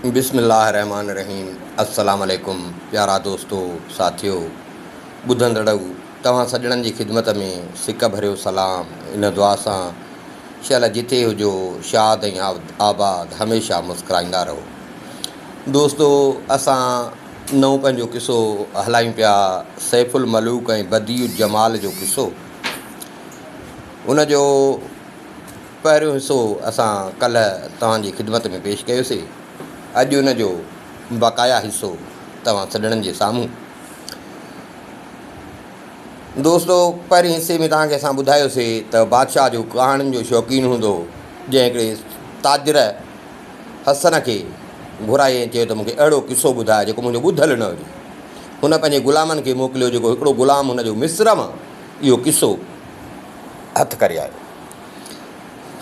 बिस्मिल्लाहिर्रहमानिर्रहीम। अस्सलाम वालेकुम प्यारा दोस्तों साथियों ॿुधंदड़ू तव्हां सॼणनि जी ख़िदमत में सिक भरियो सलाम। इन दुआ सां शल जिथे हुजो शाद ऐं आबाद हमेशह मुस्कुराईंदा रहो। दोस्तों असां नओं पंहिंजो क़िसो हलायूं पिया सैफुल मलूक ऐं बदियुल जमाल जो क़िसो। उनजो पहिरियों हिसो असां कल्ह तव्हांजी ख़िदमत में पेश कयोसीं। अॼु उनजो बक़ाया हिसो तव्हां सॼणनि जे साम्हूं। दोस्तों पहिरें हिसे में तव्हांखे असां ॿुधायोसीं त बादशाह जो कहाणियुनि जो शौक़ीनु हूंदो, जंहिं हिकिड़े ताजिर हसन खे घुराए ऐं चयो त मूंखे अहिड़ो क़िसो ॿुधाए जेको मुंहिंजो ॿुधल न हुजे। हुन पंहिंजे ग़ुलामनि खे मोकिलियो, जेको हिकिड़ो ग़ुलाम हुनजो मिस्र मां इहो क़िसो हथु करे आयो।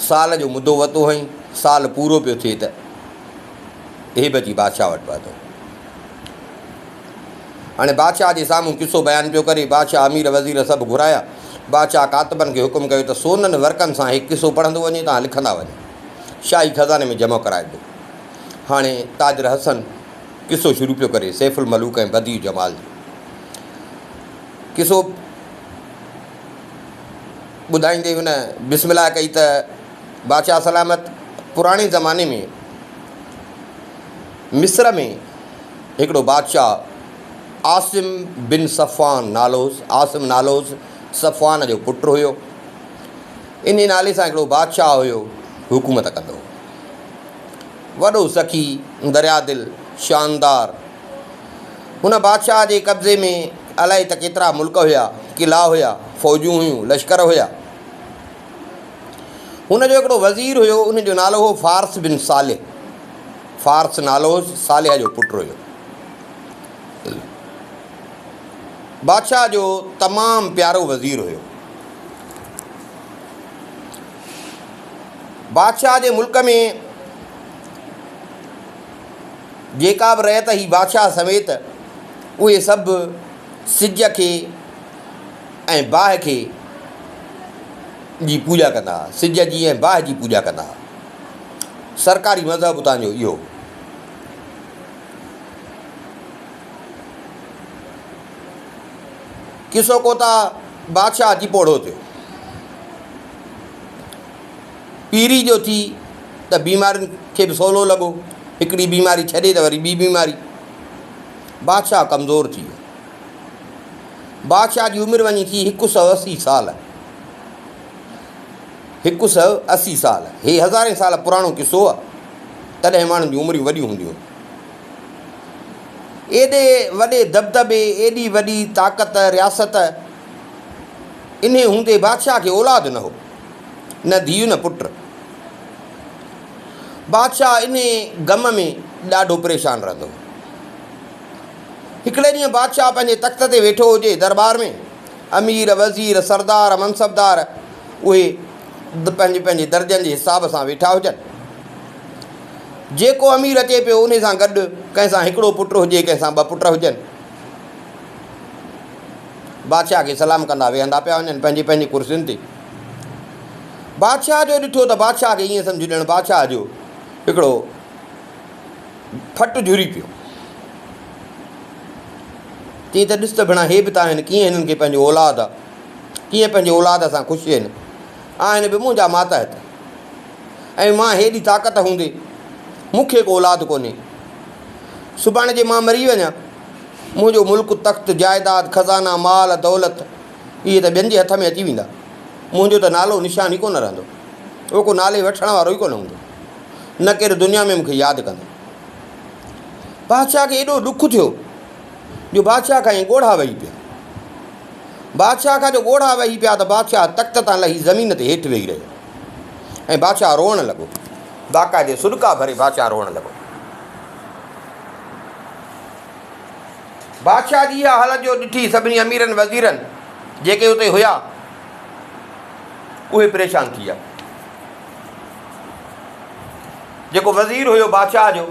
साल जो मुदो वरितो हुअईं, साल पूरो पियो थिए त हेबजी बादशाह वटि पहुतो। हाणे बादशाह जे साम्हूं क़िसो बयानु पियो करे। बादशाह अमीर वज़ीर सभु घुराया। बादशाह कातिबनि खे हुकुम कयो त सोननि वर्कनि सां हीउ क़िसो पढ़ंदो वञे, तव्हां लिखंदा वञो, शाही ख़ज़ाने में जमा कराए ॾियो। हाणे ताजिर हसन क़िसो शुरू पियो करे सैफुल मलूक ऐं बदियुल जमाल जो क़िसो ॿुधाईंदे हुन बिस्मिल्लाह कई त बादशाह सलामत पुराणे ज़माने में मिस्र में हिकिड़ो बादशाह आसिम बिन सफ़वान नालोस सफ़वान जो पुटु हुयो। इन नाले सां हिकिड़ो बादशाह हुयो, हुकूमत कंदो हो। वॾो सखी, दरियादिल, शानदार। हुन बादशाह जे कब्ज़े में अलाए त केतिरा मुल्क हुया, क़िला हुया, फ़ौजूं हुयूं, लश्कर हुया। हुनजो हिकिड़ो वज़ीर हुयो, उनजो नालो हो फ़ारस बिन सालेह। फ़ारस नालो सालेह जो पुटु हुयो। बादशाह जो तमामु प्यारो वज़ीर हुयो। बादशाह जे मुल्क में जेका बि रहियत ही बादशाह समेत, उहे सभु सिज खे ऐं बाहि खे जी पूॼा कंदा हुआ। सिज जी ऐं बाहि जी पूॼा कंदा हुआ। सरकारी मज़हब उतां जो इहो। क़िसो कोता बादशाह अची पोड़ो थियो। पीरी जो थी त बीमारियुनि खे बि सवलो लॻो। हिकिड़ी बीमारी छॾे त वरी ॿी बीमारी। बादशाह कमज़ोर थी वियो। बादशाह जी उमिरि वञी थी 180 साल। 180 साल। हे हज़ारे साल पुराणो क़िसो आहे। तॾहिं माण्हुनि जूं उमिरियूं वॾियूं हूंदियूं। एॾे वॾे दबदबे, एॾी वॾी ताक़त, रियासत, इन हूंदे बादशाह खे औलाद न हो, न धीउ न पुटु। बादशाह इन ग़म में ॾाढो परेशान रहंदो। हिकिड़े ॾींहुं बादशाह पंहिंजे तख़्त ते वेठो हुजे दरबार में। अमीर, वज़ीर, सरदार, मनसबदार उहे पंहिंजे पंहिंजे दर्जनि जे हिसाब सां वेठा हुजनि। जेको अमीर अचे पियो उन सां गॾु कंहिंसां हिकिड़ो पुटु हुजे, कंहिंसां ॿ पुट हुजनि। बादशाह खे सलाम कंदा वेहंदा पिया वञनि पंहिंजी पंहिंजी कुर्सियुनि ते। बादशाह जो ॾिठो त बादशाह खे ईअं सम्झ ॼण बादशाह जो हिकिड़ो फटु झुरी पियो। चई त ॾिस त भेणा, हे बि त आहिनि, कीअं हिननि खे पंहिंजो औलाद आहे, कीअं पंहिंजे औलाद सां ख़ुशि आहिनि। आहिनि बि मुंहिंजा मातहत, ऐं मां हेॾी ताक़त हूंदे मूंखे को औलाद कोन्हे। सुभाणे जे मां मरी वञा, मुंहिंजो मुल्क, तख़्त, जाइदाद, ख़ज़ाना, माल, दौलत इहे त ॿियनि जे हथ में अची वेंदा। मुंहिंजो त नालो निशान ई कोन रहंदो। उहो को नाले वठण वारो ई कोन हूंदो। न केरु दुनिया में मूंखे यादि कंदो। बादशाह खे एॾो ॾुखु थियो जो बादशाह खां ई ॻोढ़ा वेही पिया। बादशाह खां जो ॻोढ़ा वेही पिया त बादशाह तख़्त तां लही ज़मीन ते हेठि वेही रहियो ऐं बादशाह रोअणु लॻो। बाक़ाइदे सुॾका भरे बादशाह रोअणु लॻो। बादशाह जी इहा हालत जो ॾिठी सभिनी अमीरनि वज़ीरनि जेके उते हुया, उहे परेशान थी विया। जेको वज़ीर हुयो बादशाह जो,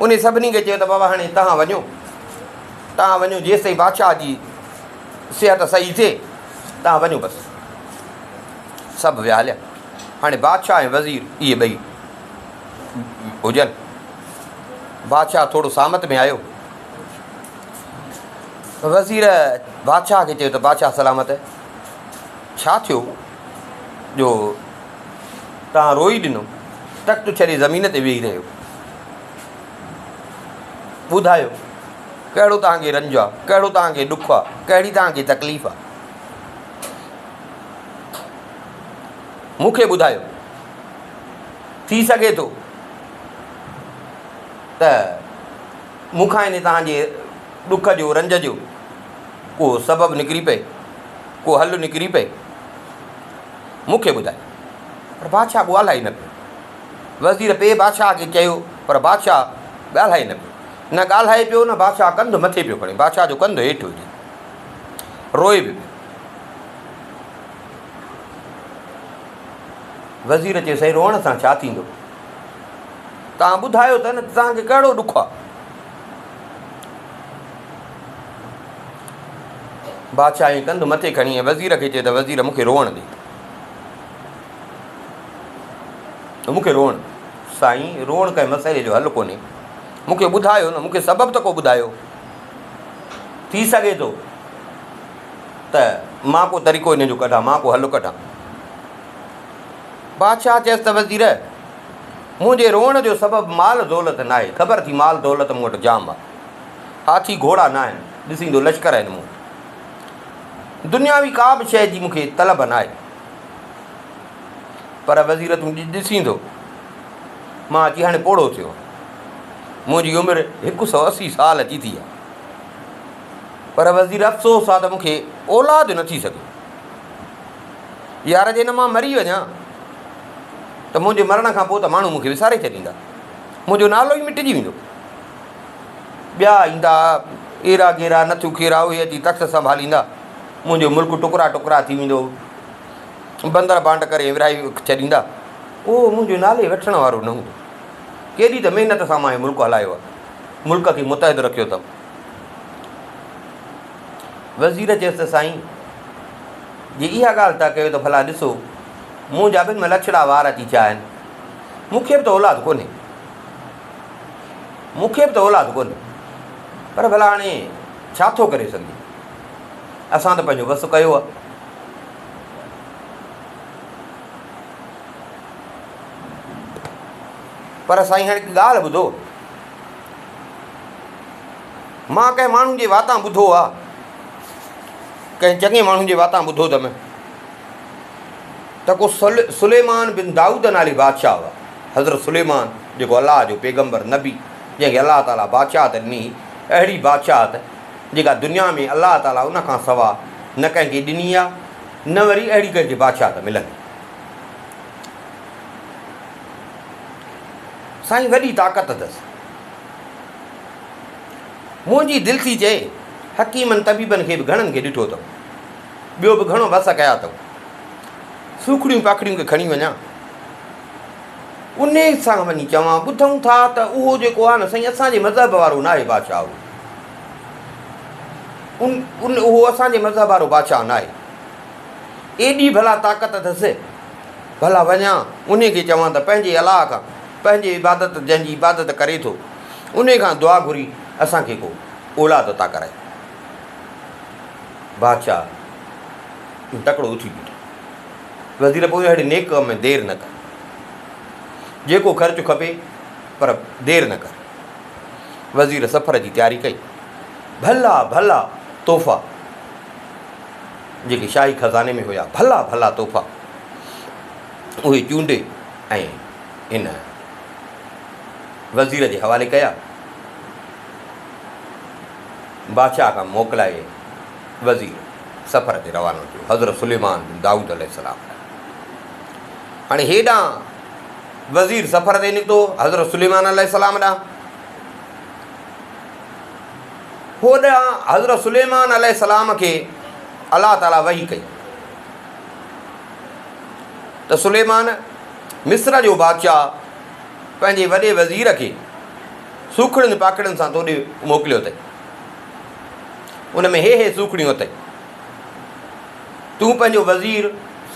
उन सभिनी खे चयो त बाबा हाणे तव्हां वञो, जेसि ताईं बादशाह जी सिहत सही थिए तव्हां वञो बसि। सभु विया हलिया। हाणे बादशाह ऐं वज़ीर इहे ॿई हुजनि। बादशाह थोरो सामत में आयो। वज़ीर बादशाह खे चयो त बादशाह सलामत, छा थियो जो तव्हां रोई ॾिनो, तख़्तु छॾे ज़मीन ते वेही रहियो? ॿुधायो कहिड़ो तव्हांखे रंज आहे, कहिड़ो तव्हांखे ॾुखु आहे, कहिड़ी तव्हांखे तकलीफ़ आहे, मूंखे ॿुधायो। थी सघे थो त मूंखां इन तव्हांजे ॾुख जो रंज जो को सबबु निकिरी पए, को हल निकिरी पए, मूंखे ॿुधाए। पर बादशाह ॻाल्हाए न पियो। वज़ीर पे बादशाह खे चयो पर बादशाह ॻाल्हाए न पियो। न ॻाल्हाए पियो, न बादशाह कंधु मथे पियो खणे, बादशाह जो कंधु हेठि हुजे, रोए बि पियो। वज़ीर चयो साईं रोअण सां छा थींदो, तव्हां ॿुधायो त न तव्हांखे कहिड़ो ॾुखु आहे। बादशाह जी कंधु मथे खणी ऐं वज़ीर खे चयो त वज़ीर मूंखे रोअण ॾे, मूंखे रोअण। साईं रोअण कंहिं मसइले जो हल कोन्हे, मूंखे ॿुधायो न, मूंखे सबबु त को ॿुधायो। थी सघे थो त मां को तरीक़ो इन जो कढां, मां को हल कढां। बादशाह चयसि त वज़ीर मुंहिंजे रोअण जो सबबु माल दौलत न आहे, ख़बर थी माल दौलत मूं वटि जाम आहे, हाथी घोड़ा न आहिनि, ॾिसींदो लश्कर आहिनि मूं, दुनियावी का बि शइ जी मूंखे तलब न आहे। पर वज़ीर तूं ॾिसींदो मां अची हाणे पोड़ो थियो, मुंहिंजी उमिरि 180 साल अची थी आहे, पर वज़ीर अफ़सोस आहे त मूंखे औलाद न थी सघे। यार जे न मां मरी वञा त मुंहिंजे मरण खां पोइ त माण्हू मूंखे विसारे छॾींदा, मुंहिंजो नालो ई मिटिजी वेंदो। ॿिया ईंदा एरा गेरा नथू खेरा, उहे अची तख़्त संभालींदा, मुंहिंजो मुल्क टुकड़ा टुकड़ा थी वेंदो, बंदर बांड करे विराए छॾींदा, उहो मुंहिंजो नाले वठण वारो न हूंदो। केॾी त महिनत सां मां मुल्क हलायो आहे, मुल्क खे मुतहद रखियो अथमि। वज़ीर चयसि त साईं जे इहा ॻाल्हि था कयो त भला ॾिसो मुंहिंजा ॿिनि में लछड़ा वार अची छा आहिनि, मूंखे बि त औलाद कोन्हे, मूंखे बि त औलाद कोन्हे, पर भला हाणे छा थो करे सघे, असां त पंहिंजो वस कयो आहे। पर साईं हाणे ॻाल्हि ॿुधो, मां कंहिं माण्हुनि जे वातां ॿुधो आहे, कंहिं चङे माण्हुनि जे वातां ॿुधो अथमि त को सुलेमान बिन दाऊद नाले बादशाह हुआ। हज़रत सुलेमान जेको अलाह जो पैगम्बर नबी, जंहिंखे अलाह ताला बादशाहत ॾिनी, अहिड़ी बादशाहत जेका दुनिया में अलाह ताला उन खां सवा न कंहिंखे ॾिनी आहे, न वरी अहिड़ी कंहिंखे बादशाहत मिलंदी। साईं वॾी ताक़त अथसि। मुंहिंजी दिलि थी चए हकीमनि तबीबनि खे बि घणनि खे ॾिठो अथऊं, ॿियो बि घणो वस कया अथऊं, सूखड़ियूं पाखड़ियूं खे खणी वञा, उन सां वञी चवां ॿुधूं था त उहो जेको आहे न साईं असांजे मज़हब वारो न आहे बादशाह, उहो असांजे मज़हब वारो बादशाह न आहे। एॾी भला ताक़त अथसि, भला वञा उन खे चवां त पंहिंजे अलाह खां, पंहिंजे इबादत जंहिंजी इबादत करे थो उन खां दुआ घुरी असांखे को औलाद अता कराए। बादशाह तकिड़ो उथी बीठो। वज़ीर पोइ अहिड़े नेक कम में देरि न कर, जेको ख़र्चु खपे पर देरि न कर। वज़ीर सफ़र जी तयारी कई, भला भला तोहफ़ा जेके शाही ख़ज़ाने में हुया, भला भला तोहफ़ा उहे चूंडे ऐं इन वज़ीर जे हवाले कया। बादशाह खां मोकिलाए वज़ीर सफ़र ते रवानो थियो, हज़रत सुलेमान बिन दाऊद अलैहिस्सलाम। हाणे हेॾां वज़ीर सफ़र ते निकितो हज़रत सुलेमान अलैहिस्सलाम ॾांहुं, होॾां हज़रत सुलेमान अलैहिस्सलाम खे अलाह ताला वही कई त सुलेमान मिस्र जो बादशाह पंहिंजे वॾे वज़ीर खे सूखड़ियुनि पाखड़ियुनि सां तोॾे मोकिलियो अथई, उन में हे सूखड़ियूं अथई, तूं पंहिंजो वज़ीर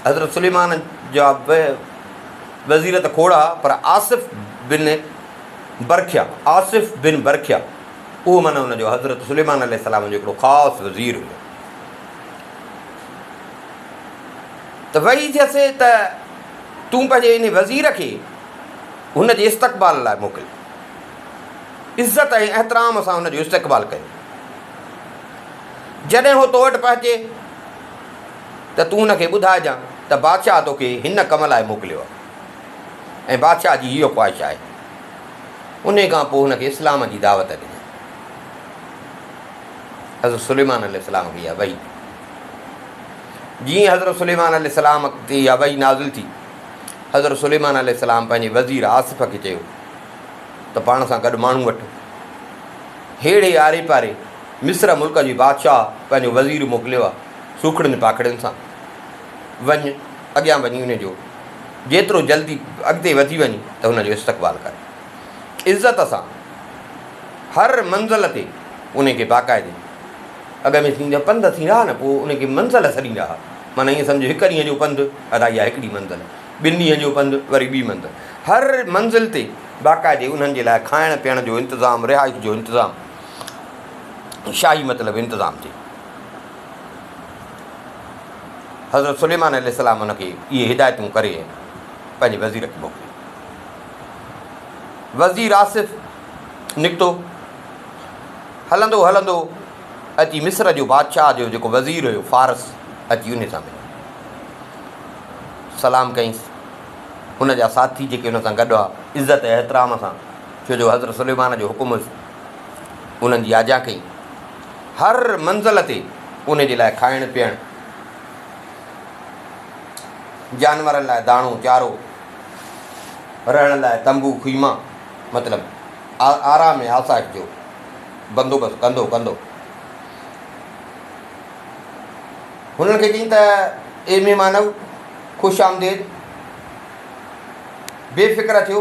हज़रत सुलेमान जा वज़ीर त खोड़ा पर आसिफ़ बिन बरखिया, आसिफ़ बिन बरखिया, उहो माना हुनजो हज़रत सुलेमान अलैहिस्सलाम जो हिकिड़ो ख़ासि वज़ीर हुयो। त वही थियसि त तूं पंहिंजे इन वज़ीर खे हुन जे इस्तक़बाल लाइ मोकिल, इज़त ऐं एहतराम सां हुनजो इस्तक़बाल कयो। जॾहिं उहो तो वटि पहुचे त तूं हुनखे ॿुधाइजांइ त बादशाह तोखे हिन कम लाइ मोकिलियो आहे ऐं बादशाह जी इहो ख़्वाहिश आहे। उन खां पोइ हुनखे इस्लाम जी दावत ॾिनी। हज़रत सुलेमान अलैहिस्सलाम खे इहा वही, जीअं हज़रत सुलेमान अलैहिस्सलाम ते इहा वही नाज़िल थी, हज़रत सुलेमान अलैहिस्सलाम पंहिंजे वज़ीर आसिफ़ खे चयो त पाण सां गॾु माण्हू वठि। हेड़े आरे पारे मिस्र मुल्क जी बादशाह पंहिंजो वज़ीर मोकिलियो आहे सूखड़ियुनि पाखड़ियुनि सां। वञ, अॻियां वञी उनजो जेतिरो जल्दी अॻिते वधी वञी त हुनजो इस्तक़बाल कर, इज़त सां हर मंज़िल ते उनखे बाक़ाइदे। अॻ में थींदा पंधु थींदा न, पोइ उनखे मंज़िल छॾींदा हुआ। माना ईअं सम्झो हिकु ॾींहं जो पंधु, अदा इहा हिकिड़ी मंज़िल, ॿिनि ॾींहंनि जो पंधु, वरी ॿी मंज़िल। हर मंज़िल ते बाक़ाइदे उन्हनि जे लाइ खाइण पीअण जो इंतिज़ामु, रिहाइश जो इंतिज़ामु, शाही मतिलबु इंतिज़ामु थिए। हज़रत सुलेमान अलैहिस्सलाम हुनखे इहे हिदायतूं करे पंहिंजे वज़ीर खे मोकिलियो। वज़ीर आसिफ़ निकितो, हलंदो हलंदो अची मिस्र जो बादशाह जो जेको वज़ीर हुयो फ़ारस, अची उन सां मिलियो, सलाम कईंसि। हुन जा साथी जेके हुन सां गॾु आहे इज़त एहतराम सां, छो जो हज़रत सुलेमान जो हुकुम हुयुसि, उन्हनि जी आजा कई। हर मंज़िल ते उन जे लाइ खाइणु पीअणु, जानवरनि लाइ दाणो चारो, रहण लाइ तंबू खीमा, मतिलबु आराम ऐं आसाइश जो बंदोबस्तु कंदो कंदो हुननि खे चई त ए महिमानव, ख़ुशि आमदेद, बेफ़िक्र थियो,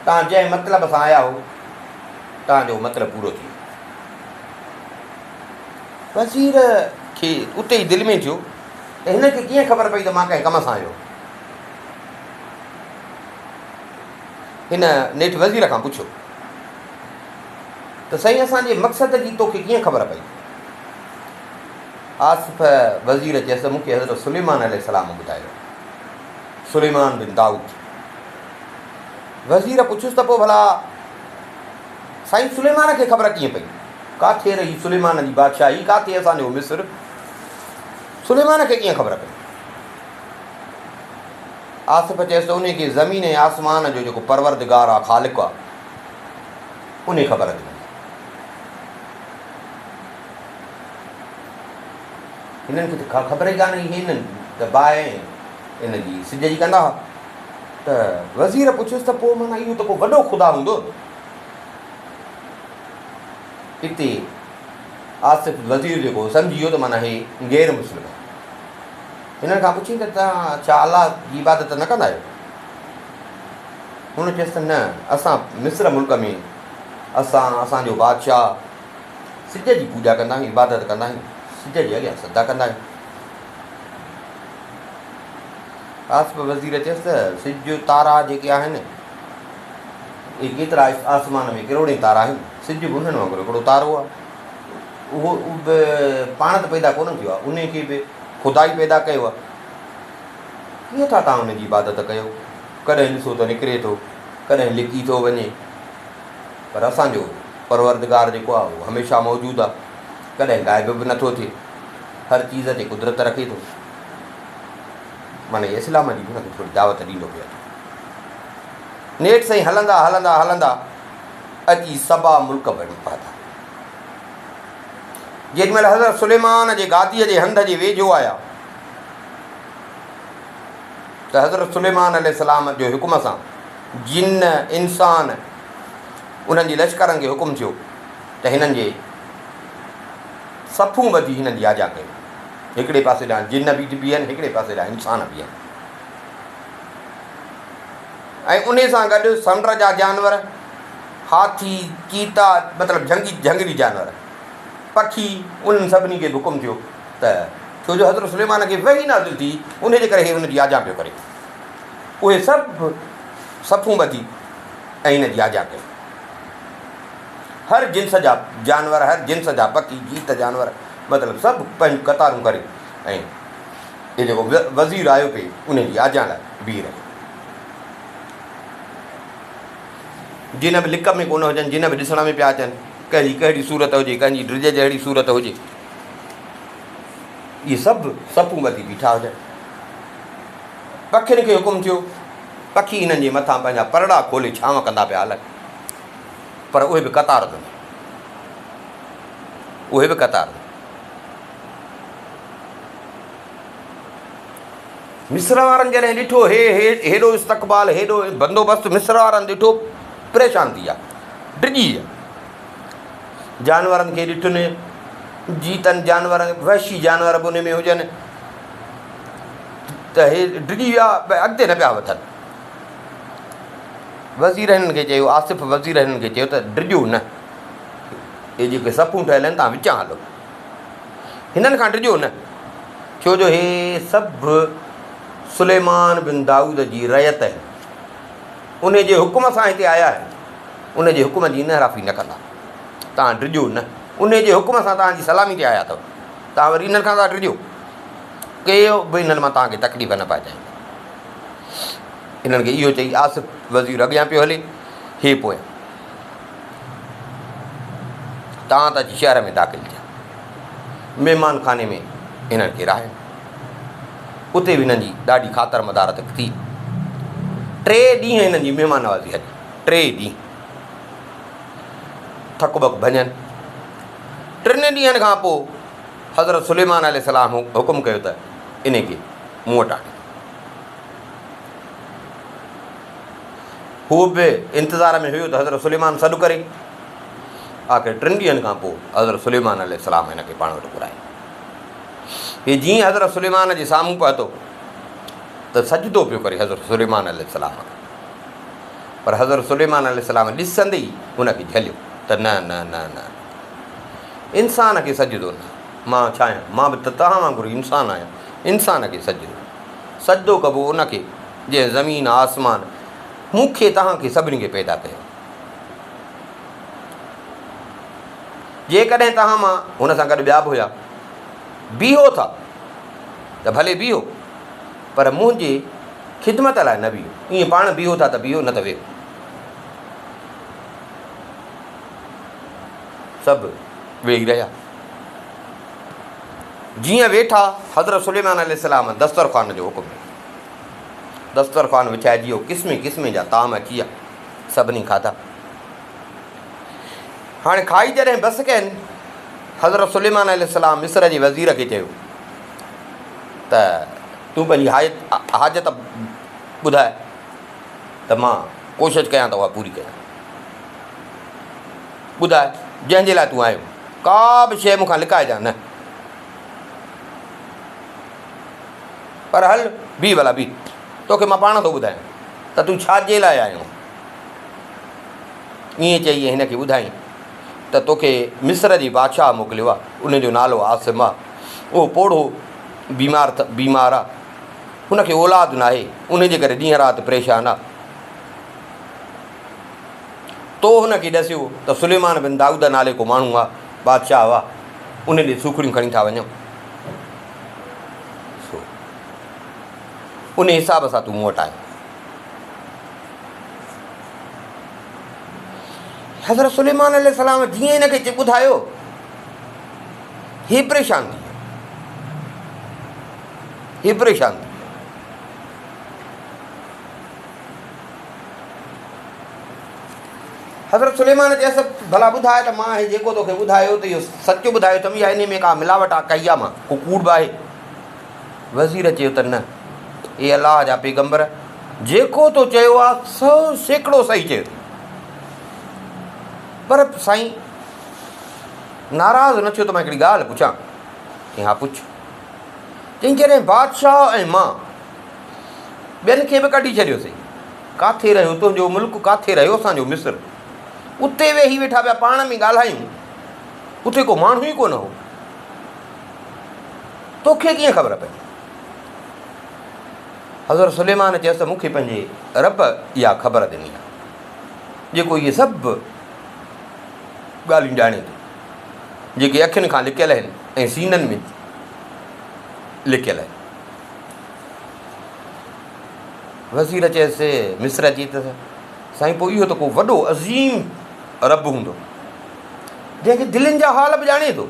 तव्हां जंहिं मतिलब सां आया हो तव्हांजो मतिलबु पूरो थी वियो। वज़ीर खे उते ई दिलि में थियो त हिनखे कीअं ख़बर पई त मां कंहिं कम सां आयो। हिन नेठि वज़ीर खां पुछियो त साईं असांजे मक़सद जी तोखे कीअं ख़बर पई। आसिफ़ वज़ीर चयसि मूंखे हज़रत सुलेमान अलैहिस्सलाम ॿुधायो, सुलेमान बिन दाऊद। वज़ीर पुछियुसि त पोइ भला साईं सुलेमान खे ख़बर कीअं पई, किथे रही सुलेमान जी बादशाही, किथे असांजो मिस्र, सुलेमान खे कीअं ख़बर पई। आसिफ़ चयसि त उनखे ज़मीन ऐं आसमान जो जेको परवरदिगार आहे, ख़ालिक़ु आहे, उन ख़बर ॾिनी। हिननि खे त ख़बर ई कान्हे, हिननि त बाहि इन जी सिज जी कंदा हुआ। त वज़ीर पुछियुसि त पोइ माना इहो त को वॾो ख़ुदा हूंदो। हिते आसिफ़ वज़ीर जेको सम्झी वियो त माना हे गैर मुस्लिम आहे। हिननि खां पुछी त तव्हां छा अलाह जी इबादत न कंदा आहियो। हुन चयसि त न, असां मिस्र मुल्क में असांजो बादशाह सिज जी पूॼा कंदा आहियूं, इबादत कंदा आहियूं, सिज जे अॻियां सदा कंदा आहियूं। आसिफ़ वज़ीर चयसि त सिज तारा जेके आहिनि इहे केतिरा आसमान में किरोड़े तारा आहिनि, सिज बि उन्हनि वांगुरु हिकिड़ो तारो आहे। उहो बि पाण त पैदा कोन थियो आहे, उनखे बि ख़ुदा ई पैदा कयो आहे। कीअं था तव्हां हुनजी इबादत कयो, कॾहिं ॾिसो त निकिरे थो, कॾहिं लिकी थो वञे, पर असांजो परवरदिगार जेको आहे उहो हमेशह मौजूदु आहे, कॾहिं ग़ाइब बि नथो थिए, हर चीज़ ते कुदरत रखे थो। माना इस्लाम जी हुनखे थोरी दावत ॾींदो पियो। नेठि साईं हलंदा हलंदा हलंदा अची सबा मुल्क बणी पहुता। जेॾीमहिल हज़रत सुलेमान जे गादीअ जे हंध जे वेझो आया त हज़रत सुलेमान अलैहिस्सलाम जो हुकुम सां जिन इंसान उन्हनि जी लश्करनि खे हुकुम थियो त हिननि जे सफ़ूं ॿधी हिननि जी आजा कयो। हिकिड़े पासे ॾांहुं जिन बि बीहनि, हिकिड़े पासे ॾांहुं इंसान बीहनि, ऐं उन सां गॾु समुंड जा जानवर, हाथी, चीता, मतिलबु जंगली जानवर, पखी, उन्हनि सभिनी खे हुकुम थियो त छो जो हज़रत सुलेमान खे वही नाज़िल थी, उन जे करे हे हुनजी आजा पियो करे। उहे सभु सफ़ूं ॿधी ऐं हिन जी आजा कई। हर जिन्स जा जानवर, हर जिन्स जा पखी जीत जानवर मतिलबु सभु पंहिंजूं कतारूं करे ऐं इहो जेको वज़ीर आयो पिए उन जी आजा लाइ बीह रहियो। जिन बि लिक में कोन हुजनि, जिन बि ॾिसण में पिया अचनि, कंहिंजी कहिड़ी सूरत हुजे, कंहिंजी ड्रिज जहिड़ी सूरत हुजे, इहे सभु सपूं ॿधी बीठा हुजनि। पखियुनि खे हुकुम थियो, पखी हिननि जे मथां पंहिंजा परड़ा खोले छांव कंदा पिया हलनि, पर उहे बि कतार में, उहे बि कतार में। मिस्र वारनि जॾहिं ॾिठो हेॾो इस्तक़बाल, हेॾो बंदोबस्तु, मिस्र वारनि ॾिठो परेशान थी विया, डिॼी विया। जानवरनि खे ॾिठुनि, जीतनि जानवर, वहशी जानवर बि उन में हुजनि, त हे डिॼी विया, अॻिते न पिया वधनि। वज़ीर हिननि खे चयो, आसिफ़ वज़ीर हिननि खे चयो त डिॼो न, इहे जेके सपूं ठहियल आहिनि तव्हां विचां हलो, हिननि खां डिॼो न, छो जो हे सभु सुलेमान बिन दाऊद जी रयत आहिनि, उन जे हुकुम सां हिते आया आहिनि, उन जे हुकुम जी इनहराफ़ी न कंदा, तव्हां डिॼो न, उन जे हुकुम सां तव्हांजी सलामी ते आया अथव, तव्हां वरी इन्हनि खां था डिॼो, कयो बि इन्हनि मां तव्हांखे तकलीफ़ न पइजाए। इन्हनि खे इहो चई आसिफ़ वज़ीर अॻियां पियो हले, हे पोयां, तव्हां त अची शहर में दाख़िल थिया, महिमान खाने में हिननि खे राहियो, उते बि हिननि जी ॾाढी ख़ातिर मदारत थी। 3 ॾींहं हिननि जी महिमान नवाज़ी हली, 3 ॾींहं थक बक भञनि। 3 ॾींहंनि खां पोइ हज़रत सुलेमान अलैहिस्सलाम हुकुम कयो त इन खे मूं वटि आणे। हू बि इंतज़ार में हुयो त हज़रत सुलेमान सॾु करे, आख़िर 3 ॾींहंनि खां पोइ हज़रत सुलेमान अलैहिस्सलाम हिन खे पाण वटि घुरायो। हे जीअं हज़रत सुलेमान जे साम्हूं पहुतो त सजदो पियो करे हज़रत सुलेमान अलैहिस्सलाम, पर हज़रत सुलेमान अलैहिस्सलाम ॾिसंदे ई हुनखे झलियो त न न न न, इंसान खे सजदो न, मां छा आहियां, मां बि त तव्हां वांगुरु इंसानु आहियां, इंसान खे सजदो कबो उनखे जंहिं ज़मीन आसमान मूंखे तव्हांखे सभिनी खे पैदा कयो। जेकॾहिं तव्हां मां हुन सां गॾु ॿिया बि हुया, बीहो था त भले बीहो, पर मुंहिंजे ख़िदमत लाइ न बीहो, ईअं पाण बीहो था त बीहो, न त वेहो। सभु वेही रहिया, जीअं वेठा हज़रत सुलेमान अलैहिस्सलाम दस्तरख़्वान जो हुकुम, दस्तरख़्वान विछाइजी वियो, क़िस्म क़िस्म जा ताम अची विया, सभिनी खाधा। हाणे खाई जॾहिं बसि कयनि, हज़रत सुलेमान अलैहिस्सलाम मिस्र जे वज़ीर खे चयो त तूं पंहिंजी हाजत ॿुधाए त मां कोशिशि कयां त उहा पूरी कयां, ॿुधाए जंहिंजे लाइ तूं आयो, का बि शइ मूंखां लिकाइजां न, पर हल बीह भला बीह, तोखे मां पाण थो ॿुधायां त तूं छाजे लाइ आयो। ईअं चई हिन खे ॿुधाई त तोखे मिस्र जी बादशाह मोकिलियो आहे, उनजो नालो आसिम आहे, उहो पोढ़ो बीमार आहे, हुनखे औलाद न आहे, उनजे करे ॾींहं राति परेशान आहे। तो हुनखे ॾसियो त सुलेमान बिन दाऊद नाले को माण्हू आहे, बादशाह आहे, उन ॾे सूखड़ियूं खणी था वञूं, उन हिसाब सां तूं मूं वटि आयो। हज़रत सुलेमान अलैहिस्सलाम जीअं हिनखे ॿुधायो, हे परेशान थी, हे परेशान थी। हज़रत सुलेमान चयसि भला ॿुधाए त मां हे जेको तोखे ॿुधायो त इहो सचो ॿुधायो त या इन में का मिलावट आहे, कई आहे मां, को कूड़ बि आहे। वज़ीर चयो त न, हे अलाह जा पैगंबर, जेको तो चयो आहे 100% सही चयो, पर साईं नाराज़ न थियो त मां हिकिड़ी ॻाल्हि पुछां। हा पुछ। चई जॾहिं बादशाह ऐं मां ॿियनि खे बि कढी छॾियोसीं, किथे रहियो तुंहिंजो मुल्क, किथे रहियो असांजो मिस्र, उते वेही वेठा पिया पाण में ॻाल्हायूं, उते को माण्हू ई कोन हो, तोखे कीअं ख़बर पई? हज़रत सुलेमान चयसि त मूंखे पंहिंजे रब इहा ख़बर ॾिनी आहे जेको इहे सभु ॻाल्हियूं ॼाणे थो, जेके अखियुनि खां लिकियल आहिनि ऐं सीननि में लिकियल आहिनि। वज़ीर चयसि, मिस्र अची त साईं पोइ इहो त को वॾो अज़ीम रब हूंदो जंहिंखे दिलनि जा हाल बि ॼाणे थो।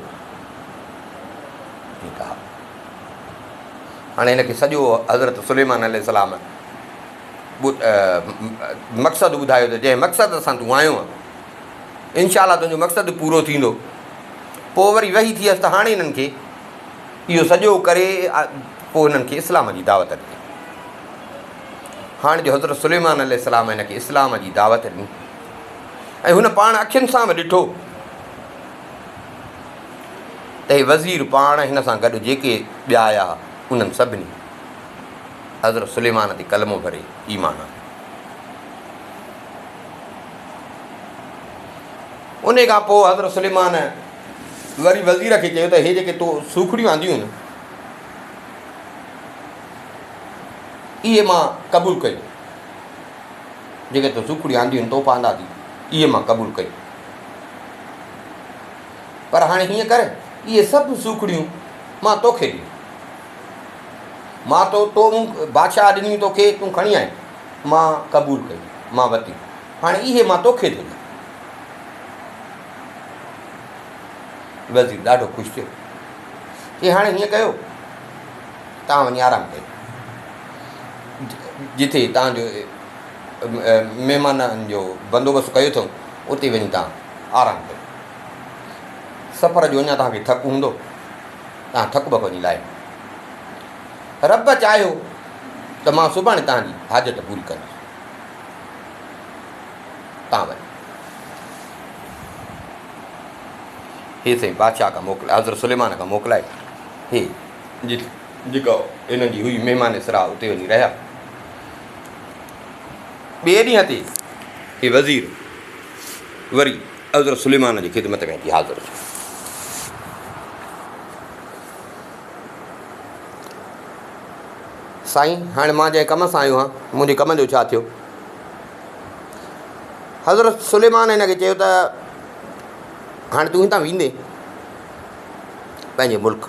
ठीकु आहे, हाणे हिनखे सॼो हज़रत सुलेमान अलैहिस्सलाम मक़सदु ॿुधायो त जंहिं मक़सद सां तूं आयो आहे इनशा तुंहिंजो मक़सदु पूरो थींदो। पोइ वरी वेही थी वियसि त हाणे हिननि खे इहो सॼो करे पोइ हिननि खे इस्लाम जी दावत ॾिनी। हाणे जो हज़रत सुलेमान अलैहिस्सलाम हिनखे इस्लाम जी दावत ॾिनी ऐं हुन पाण अखियुनि सां बि ॾिठो त हे वज़ीर पाण हिन सां गॾु जेके ॿिया आया उन्हनि सभिनी हज़रत सुलेमान ते कलमो भरे ईमान आहे। उन खां पोइ हज़रत सुलेमान वरी वज़ीर खे चयो त हे जेके तो सूखड़ियूं आंदियूं आहिनि इहे मां क़बूलु कयूं, जेके तो सूखड़ियूं आंदियूं आहिनि तोहफ़ा आंदा थी इहे मां क़बूलु कयूं, पर हाणे हीअं कर इहे सभु सूखड़ियूं मां तोखे ॾियूं, मां तो बादशाह ॾिनी तोखे, तूं खणी आहीं, मां क़बूलु कई, मां वरिती, हाणे इहे मां तोखे थो ॾियां। वज़ीर ॾाढो ख़ुशि थियो कि हाणे हीअं कयो तव्हां वञी आराम कयो, जिथे तव्हांजो महिमाननि जो बंदोबस्तु कयो अथऊं उते वञी तव्हां आराम कयो। सफ़र जो अञा तव्हांखे थकु हूंदो, तव्हां थकु बक वञी लाहे। रब चाहियो त मां सुभाणे तव्हांजी हाजत पूरी कंदुसि, तव्हां वञो। हे साईं बादशाह खां मोकिलाए, हज़रत सुलेमान खां मोकिलाए, हे जेका हिननि जी हुई महिमान सराह उते वञी रहिया। ॿिए ॾींहं ते हे वज़ीर वरी हज़रत सुलेमान जी ख़िदमत में अची हाज़िर थियो। साईं हाणे मां जंहिं कम सां आयो आहियां मुंहिंजे कम जो छा थियो? हज़रत सुलेमान हिन खे चयो त हाणे तूं हितां वेंदे पंहिंजे मुल्क,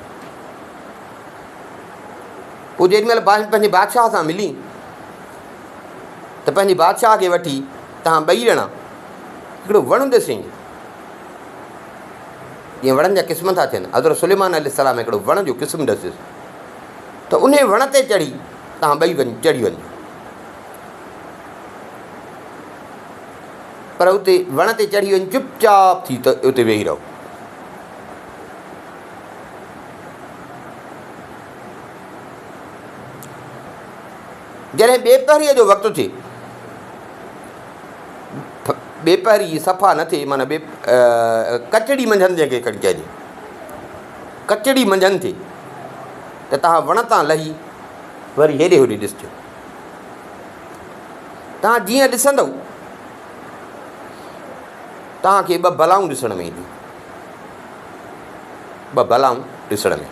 पोइ जेॾीमहिल पंहिंजे बादशाह सां मिली त पंहिंजे बादशाह खे वठी तव्हां ॿई ॼणा हिकिड़ो वणु ॾिसईं, जीअं वणनि जा क़िस्म था थियनि, हज़रत सुलेमान अलैहिस्सलाम हिकिड़ो वण जो क़िस्म ॾिसिस त उन वण ते चढ़ी तव्हां ॿई चढ़ी वञो, पर उते वण ते चढ़ी वञी चुपचाप थी त उते वेही रहो। जॾहिं ॿेपहरीअ जो वक़्तु थिए, ॿेपहरी सफ़ा न थिए, माना कचड़ी मंझंदि जंहिंखे खणी चइजे, कचड़ी मंझंदि थिए त तव्हां वण तां लही वरी हेॾे होॾे ॾिसजो। तव्हां जीअं ॾिसंदव तव्हांखे ॿ बलाऊं ॾिसण में ईंदियूं, ॿ बलाऊं ॾिसण में।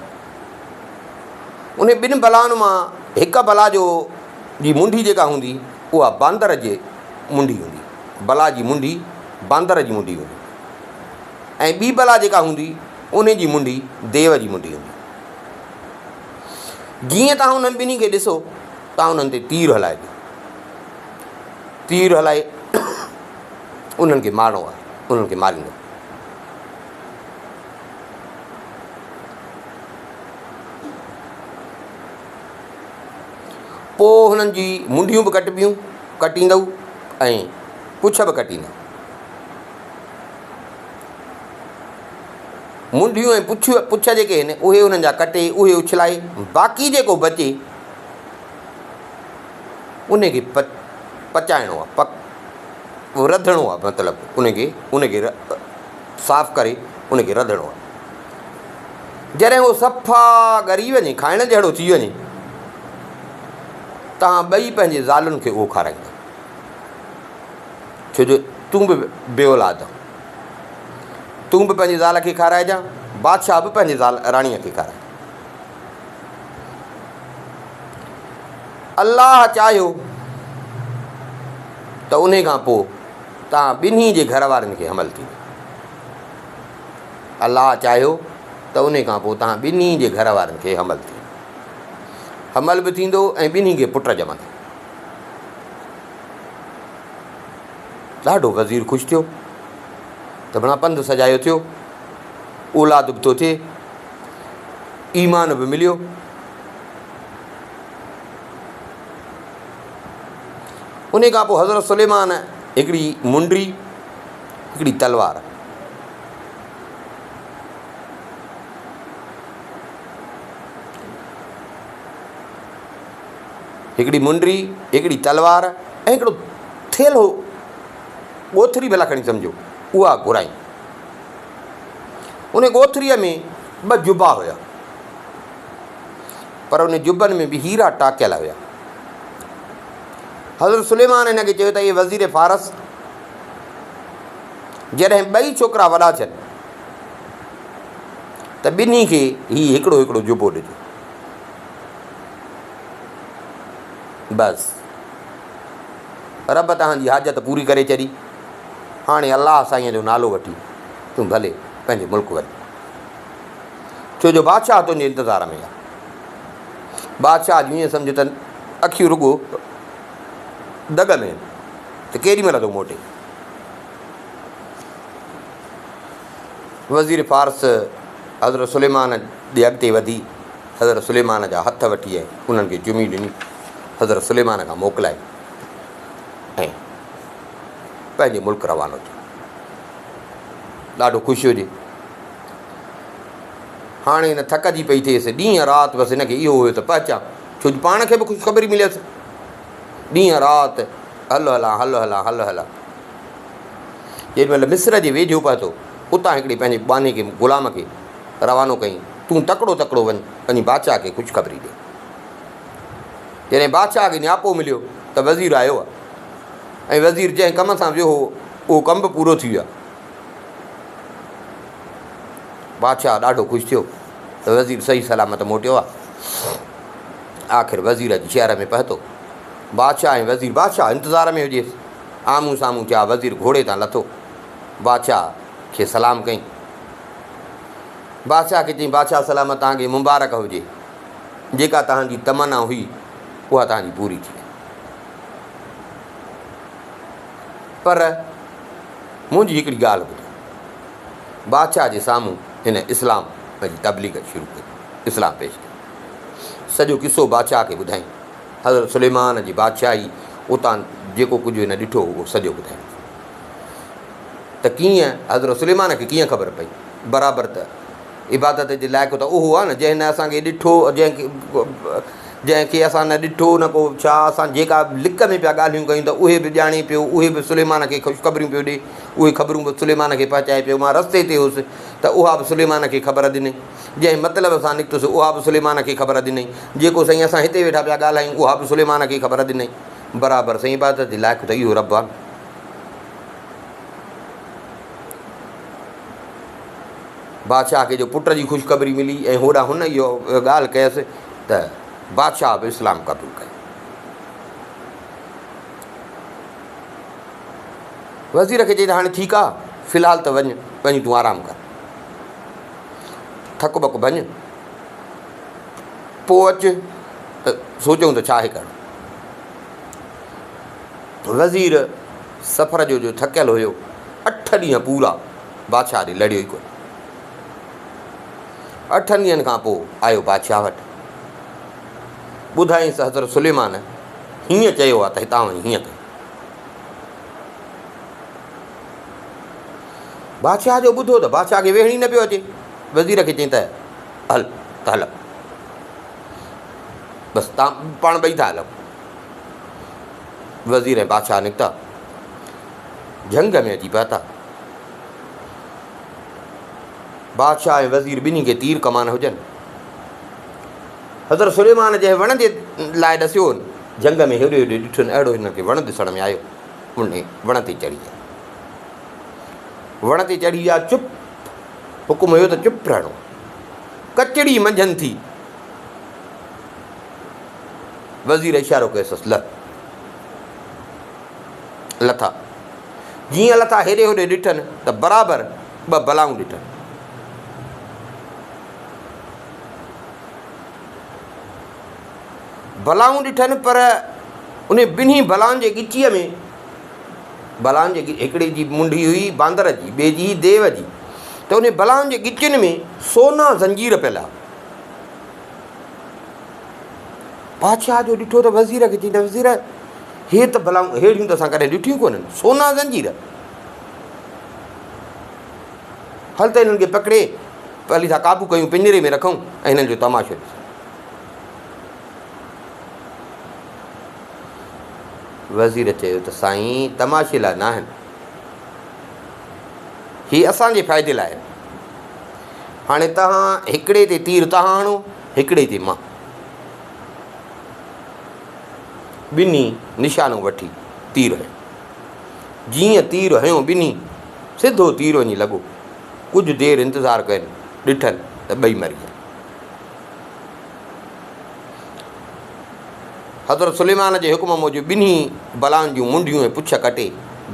उन ॿिनि बलाउनि मां हिकु बला जी मुंडी जेका हूंदी उहा बांदर जे मुंडी हूंदी, बला जी मुंडी बांदर जी मुंडी हूंदी, ऐं ॿी बला जेका हूंदी उन जी मुंडी देव जी मुंडी हूंदी। जीअं तव्हां उन्हनि ॿिन्ही खे ॾिसो तव्हां उन्हनि ते तीर हलाइजो, तीर हलाए उन्हनि खे मारिणो आहे, उन्हनि खे मारींदो। पोइ हुननि जी मुंडियूं बि कटींदव ऐं पुछ बि कटींदव। मुंडियूं ऐं पुछ जेके आहिनि उहे हुननि जा कटे उहे उछलाए, बाक़ी जेको बचे उनखे पचाइणो आहे, उहो रधिणो आहे, मतिलबु उनखे साफ़ु करे उनखे रधिणो आहे। जॾहिं उहो सफ़ा ॻरी वञे, खाइण जहिड़ो थी वञे, तव्हां ॿई पंहिंजे ज़ालुनि खे उहो खाराईंदा, छो जो तूं बि बेऔलाद आहीं, तूं बि पंहिंजी ज़ाल खे खाराइजांइ, बादशाह बि पंहिंजे राणीअ खे खाराए। अलाह चाहियो त उन खां पोइ तव्हां ॿिन्ही जे घर वारनि खे हमल थी अलाह चाहियो त उन खां पोइ तव्हां ॿिन्ही जे घर वारनि खे हमल थी हमल बि थींदो ऐं ॿिन्ही खे पुट ॼमंदा। ॾाढो वज़ीर ख़ुशि थियो त भला पंधु सजायो थियो, औलाद बि थो थिए, ईमान बि मिलियो। उन खां पोइ हज़रत सुलेमान हिकिड़ी मुंडी, हिकिड़ी तलवार, हिकिड़ी मुंडी, हिकिड़ी तलवार ऐं हिकिड़ो थेलो ॻोथरी भला खणी सम्झो, उहा घुराई। उन ॻोथरीअ में 2 जुबा हुया, पर उन जुबनि में बि हीरा टाकियल हुया। हज़रत सुलेमान हिन खे चयो त इहे वज़ीर फ़ारस, जॾहिं 2 छोकिरा वॾा थियनि त ॿिन्ही खे हीउ हिकिड़ो हिकिड़ो जुबो ॾिजो। बसि रब तव्हांजी हाजत पूरी करे छॾी। हाणे अलाह साईं जो नालो वठी तूं भले पंहिंजे मुल्क वञ, छो जो बादशाह तुंहिंजे इंतज़ार में आहे। बादशाह जीअं सम्झ त अखियूं रुॻो दग में त केॾी महिल थो मोटे। वज़ीर फ़ारस हज़रत सुलेमान जे अॻिते वधी हज़रत सुलेमान जा हथ वठी ऐं उन्हनि खे चुमी ॾिनी, हज़रत सुलेमान खां मोकिलाए ऐं पंहिंजे मुल्क रवानो थियो। ॾाढो ख़ुशि हुजे। हाणे हिन थकिजी पई थिएसि, ॾींहं राति बसि हिनखे इहो हुयो त पहुचां, छो जो पाण खे बि ख़ुशख़बरी मिलियसि। ॾींहं राति हलो हलां हलो हलां हलो हलां। जेॾी महिल मिस्र जे वेझो पहुतो, उतां हिकिड़े पंहिंजे बाने खे ग़ुलाम खे रवानो कयईं, तूं तकिड़ो तकिड़ो वञ वञी बादशाह खे ख़ुशख़बरी ॾे। जॾहिं बादशाह खे न्यापो मिलियो त वज़ीर आयो आहे ऐं वज़ीर जंहिं कम सां वियो हो उहो कमु बि पूरो थी वियो आहे। बादशाह ॾाढो ख़ुशि थियो त वज़ीर सही सलामत मोटियो आहे। आख़िर वज़ीर जी शहर में पहुतो। बादशाह ऐं वज़ीर, बादशाह इंतज़ार में हुजेसि, आम्हूं साम्हूं थिया। वज़ीर घोड़े तां लथो, बादशाह खे सलाम कई। बादशाह खे चई, बादशाह सलामत, तव्हांखे मुबारक हुजे, जेका तव्हांजी तमन्ना हुई उहा तव्हांजी पूरी थी। पर मुंहिंजी हिकिड़ी ॻाल्हि ॿुधो। बादशाह जे साम्हूं हिन इस्लाम पंहिंजी तबलीग शुरू कई, इस्लाम पेश कई। सॼो किसो बादशाह खे ॿुधाई। हज़रत सुलेमान जी बादशाही, उतां जेको कुझु हिन ॾिठो उहो सॼो ॿुधाई त कीअं हज़रत सुलेमान खे कीअं ख़बर पई। बराबरि त इबादत जे लाइक़ु त उहो आहे न जंहिं न असांखे ॾिठो, जंहिंखे असां न ॾिठो न को छा। असां जेका लिक में पिया ॻाल्हियूं कयूं त उहे बि ॼाणे पियो, उहे बि सुलेमान खे ख़ुशख़बरियूं पियो ॾे, उहे ख़बरूं बि सुलेमान खे पहुचाए पियो। मां रस्ते ते हुउसि त उहा बि सुलेमान खे ख़बर ॾिनई, जंहिं मतिलब सां निकितुसि उहा बि सुलेमान खे ख़बर ॾिनई, जेको साईं असां हिते वेठा पिया ॻाल्हायूं उहा बि सुलेमान खे ख़बर ॾिनई। बराबरि साईं इबादत जे लाइक़ु त इहो रब आहे। बादशाह खे जो पुट जी ख़ुशख़बरी मिली ऐं होॾां हुन इहो ॻाल्हि कयसि त बादशाह बि इस्लाम क़बूल कयो। वज़ीर खे चई त हाणे ठीकु आहे, फ़िलहालु त वञी तूं आरामु कर, थकु बकु भञ, पोइ अचु त सोचूं त छा आहे करणु। वज़ीर सफ़र जो थकियलु हुयो, 8 ॾींहं पूरा बादशाह ॾे लड़ियो ई कोन। 8 ॾींहंनि खां पोइ आयो बादशाह वटि, ॿुधाईंसि हज़रत सुलेमान हीअं चयो आहे त हितां वञी हीअं कयो। बादशाह जो ॿुधो त बादशाह खे वेहणी न पियो अचे। वज़ीर खे चई त हल बसि तव्हां पाण ॿई था हलूं। वज़ीर ऐं बादशाह निकिता, जंग में अची पहुता। बादशाह ऐं वज़ीर ॿिन्ही खे तीर कमान हुजनि। हज़रत सुलेमान जंहिं वण जे लाइ ॾसियो जंग में हेॾो हेॾो ॾिठुनि, अहिड़ो हिनखे वण ॾिसण में आयो। उन वण ते चढ़ी विया। वण ते चढ़ी विया, चुप। हुकुम हुयो त चुप रहणो। कचड़ी मंझंदि थी। वज़ीर इशारो कयसि, लथा। जीअं लथा हेॾे होॾे ॾिठनि त बराबरि 2 बलाऊं ॾिठनि। बलाऊं ॾिठनि पर उन ॿिन्ही बलाउनि जे ॻिचीअ में, बलाउनि जे हिकिड़ी जी मुंडी हुई बांदर जी, ॿिए जी देव जी, त उन बलाउनि जे ॻिचियुनि में सोना ज़ंजीर पियल आहे। बादशाह जो ॾिठो त वज़ीर खे चई त वज़ीर हे त बलाऊं अहिड़ियूं त असां कॾहिं ॾिठियूं कोन्हनि, सोना ज़ंजीर। हल त हिननि खे पकिड़े पहली सां क़ाबू कयूं, पिंजरे में रखूं ऐं हिननि जो तमाशो ॾिसूं। वज़ीर चयो त साईं तमाशे लाइ न आहिनि, हीअ असांजे फ़ाइदे लाइ आहिनि। हाणे तव्हां हिकिड़े ते तीर तव्हां हणो, हिकिड़े ते मां, ॿिन्ही निशानो वठी तीर हयो। जीअं तीर हयो ॿिन्ही सिधो तीर वञी लॻो। कुझु देरि इंतज़ारु कनि, ॾिठनि त ॿई मरी विया। हज़रत सुलेमान जे हुकुम मूजिबि ॿिन्ही बलाउनि जूं मुंडियूं ऐं पुछ कटे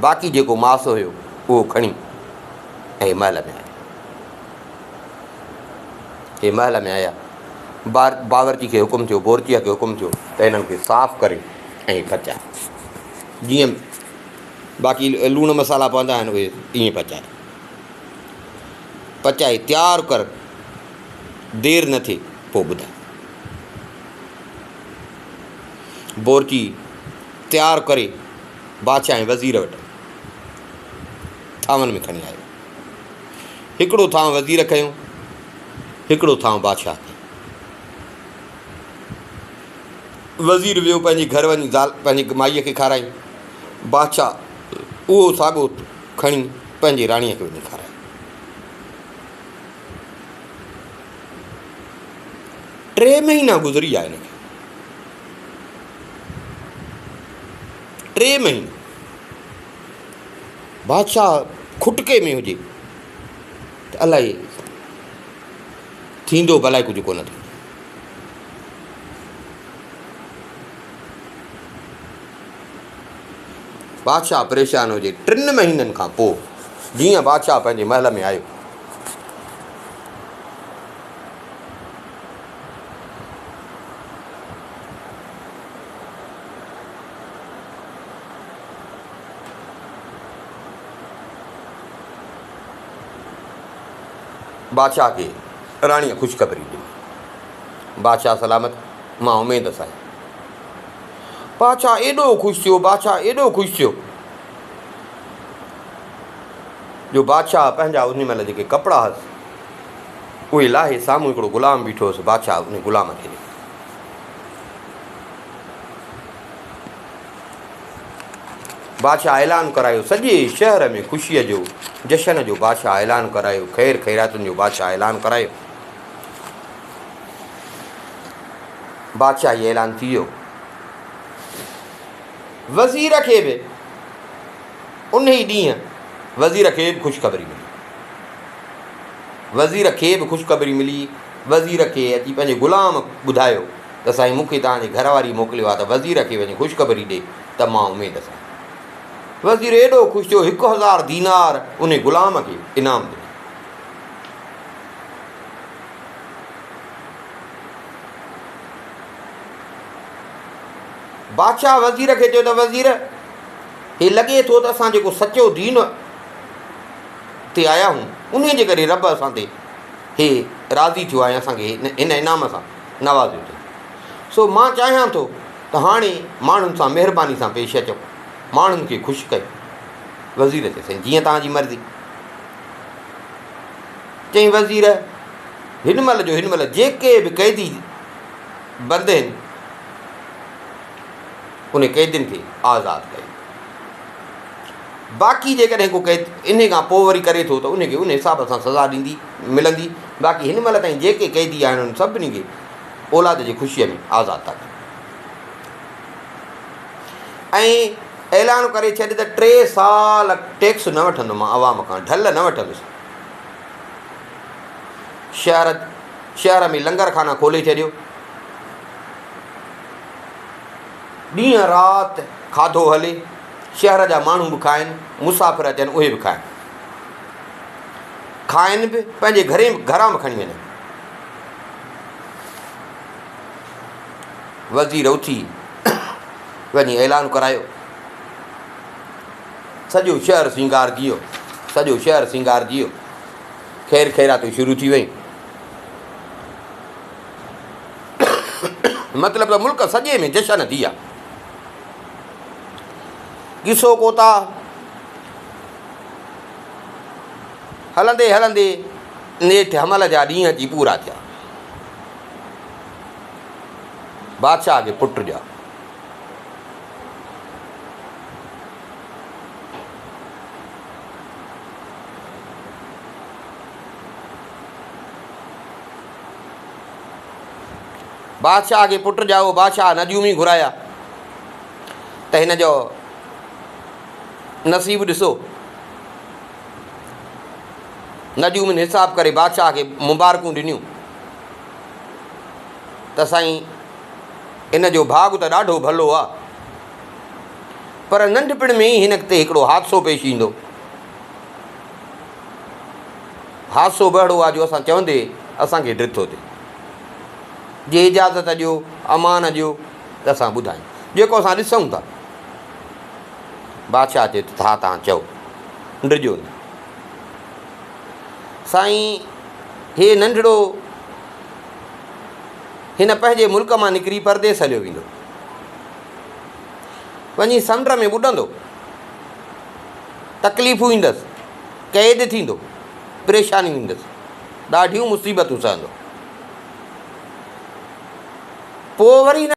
बाक़ी जेको मास हुयो उहो खणी ऐं महल में आया। हे महल में आया, बावर्ची खे हुकुम थियो, बोरचीअ खे हुकुम थियो त हिननि खे साफ़ु करे ऐं पचाए, जीअं बाक़ी लूण मसाला पवंदा आहिनि उहे ईअं पचाए। पचाए तयारु कर, देरि न थिए पोइ ॿुधाए। बोरची तयारु करे बादशाह ऐं वज़ीर वटि थांवनि में खणी आयो। हिकिड़ो थांव वज़ीर खयूं, हिकिड़ो थांव बादशाह खे। वज़ीर वियो पंहिंजे घर वञी पंहिंजी माईअ खे खाराई, बादशाह उहो साॻियो खणी पंहिंजी राणीअ खे वञी खाराई। 3 महीना गुज़री विया हिनखे, 3 महीना। बादशाह खुटके में हुजे त अलाए थींदो भलाए कुझु कोन थींदो। बादशाह परेशान हुजे। 3 महीननि खां पोइ जीअं बादशाह पंहिंजे महल में आयो, बादशाह खे राणीअ ख़ुशख़बरी ॾिनी। बादशाह सलामत, मां उमेद सां। बादशाह एॾो ख़ुशि थियो, बादशाह एॾो ख़ुशि थियो जो बादशाह पंहिंजा उन महिल जेके कपिड़ा हुअसि उहे लाहे साम्हूं हिकिड़ो ग़ुलाम बीठो हुअसि। बादशाह उन ग़ुलाम खे ॾिनो। बादशाह ऐलान करायो, सॼे शहर में ख़ुशीअ जो जशन जो बादशाह ऐलान करायो, ख़ैर ख़ैरातुनि जो बादशाह ऐलान करायो। बादशाह ऐलान थी वियो। वज़ीर खे बि उन ई ॾींहुं वज़ीर खे बि ख़ुशख़बरी मिली। वज़ीर खे बि ख़ुशख़बरी मिली। वज़ीर खे अची पंहिंजे ग़ुलाम ॿुधायो त साईं मूंखे तव्हांजे घरवारी मोकिलियो आहे त वज़ीर खे वञी ख़ुशख़बरी ॾे त मां उमेद सां। वज़ीर एॾो ख़ुशि थियो, 1000 दीनार उन ग़ुलाम खे इनाम ॾिनो। बादशाह वज़ीर खे चयो त वज़ीर हे लॻे थो त असां जेको सचो दीन ते आया आहियूं उन जे करे रब असां ते हे राज़ी थियो आहे, असांखे हिन इनाम सां नवाज़ियो अथई। सो मां चाहियां थो त हाणे माण्हुनि सां महिरबानी सां पेश अचो, माण्हुनि खे ख़ुशि कयो। वज़ीर चए साईं जीअं तव्हांजी मर्ज़ी। चई वज़ीर हिन महिल जेके बि क़ैदी बंदि आहिनि उन क़ैदियुनि खे आज़ादु कयो। बाक़ी जेकॾहिं को क़ैद इन खां पोइ वरी करे थो त उनखे उन हिसाब सां सज़ा मिलंदी। बाक़ी हिन महिल ताईं जेके क़ैदी आहिनि उन सभिनी खे औलाद जी ख़ुशीअ में आज़ादु था कनि। ऐं ऐलान करे छॾ त 3 साल टैक्स न वठंदो मां आवाम खां, ढल न वठंदुसि। शहर में लंगर खाना खोले छॾियो। ॾींहं राति खाधो हले, शहर जा माण्हू बि खाइनि, मुसाफ़िर अचनि उहे बि खाइनि, खाइनि बि पंहिंजे घरां बि खणी वञनि। वज़ीर उथी वञी ऐलान करायो, सॼो शहर सींगारजी वियो, सॼो शहर सींगारजी वियो, ख़ैर ख़ैरातूं शुरू थी वयूं। मतिलबु त मुल्क सॼे में जशन थी विया। किसो कोता हलंदे हलंदे नेठि हमल जा ॾींहं अची पूरा थिया। बादशाह खे पुट ॼा। बादशाह खे पुट ॼाओ। बादशाह नदियूं बि घुराया त हिन जो नसीबु ॾिसो। नदियूं बि हिसाब करे बादशाह खे मुबारकूं ॾिनियूं त साईं इन जो भाॻ त ॾाढो भलो आहे, पर नंढपिण में ई हिन ते हिकिड़ो हादसो पेश ईंदो। हादसो बि अहिड़ो आहे जो असां चवंदे असांखे ड्रिथ थो थिए। जे इजाज़त ॾियो, अमान ॾियो त असां ॿुधायूं जेको असां ॾिसूं था। बादशाह चए त हा तव्हां चओ, ड्रिजो न। साईं हे नंढड़ो हिन पंहिंजे मुल्क मां निकिरी परदेस हलियो वेंदो, वञी समुंड में ॿुॾंदो, तकलीफ़ूं ईंदसि, क़ैद थींदो, परेशानियूं ईंदसि, ॾाढियूं मुसीबतूं सहंदो। पोइ वरी